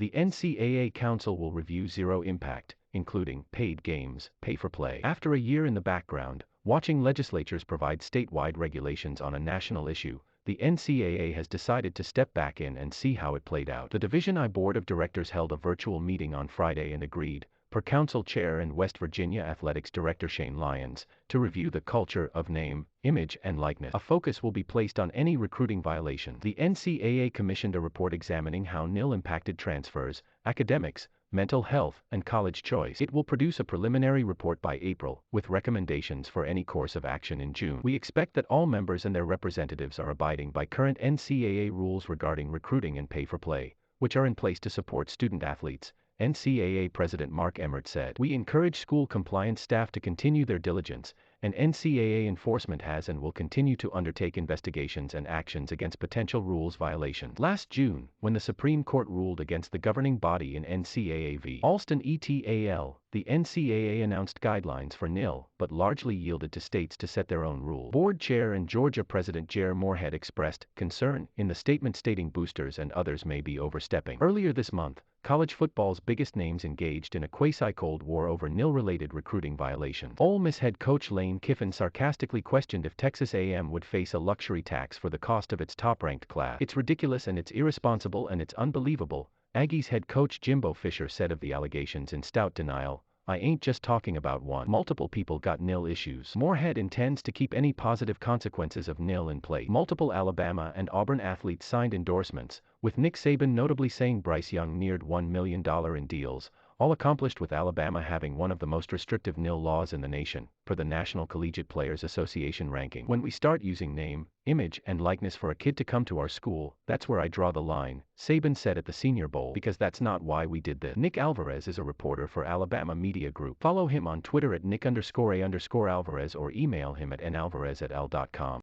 The NCAA Council will review zero impact, including paid games, pay for play. After a year in the background, watching legislatures provide statewide regulations on a national issue, the NCAA has decided to step back in and see how it played out. The Division I Board of Directors held a virtual meeting on Friday and agreed, per Council Chair and West Virginia Athletics Director Shane Lyons, to review the culture of name, image, and likeness. A focus will be placed on any recruiting violation. The NCAA commissioned a report examining how NIL impacted transfers, academics, mental health, and college choice. It will produce a preliminary report by April, with recommendations for any course of action in June. We expect that all members and their representatives are abiding by current NCAA rules regarding recruiting and pay for play, which are in place to support student athletes, NCAA President Mark Emmert said. We encourage school compliance staff to continue their diligence, and NCAA enforcement has and will continue to undertake investigations and actions against potential rules violations. Last June, when the Supreme Court ruled against the governing body in NCAA v. Alston et al., the NCAA announced guidelines for NIL, but largely yielded to states to set their own rules. Board Chair and Georgia President NIL Morehead expressed concern in the statement, stating boosters and others may be overstepping. Earlier this month, college football's biggest names engaged in a quasi-Cold War over NIL-related recruiting violations. Ole Miss head coach Lane Kiffin sarcastically questioned if Texas A&M would face a luxury tax for the cost of its top-ranked class. "It's ridiculous and it's irresponsible and it's unbelievable," Aggies head coach Jimbo Fisher said of the allegations in stout denial. "I ain't just talking about one. Multiple people got NIL issues." Morehead intends to keep any positive consequences of NIL in place. Multiple Alabama and Auburn athletes signed endorsements, with Nick Saban notably saying Bryce Young neared $1 million in deals, all accomplished with Alabama having one of the most restrictive NIL laws in the nation, per the National Collegiate Players Association ranking. "When we start using name, image, and likeness for a kid to come to our school, that's where I draw the line," Saban said at the Senior Bowl. "Because that's not why we did this." Nick Alvarez is a reporter for Alabama Media Group. Follow him on Twitter at Nick_A_Alvarez or email him at nalvarez@al.com.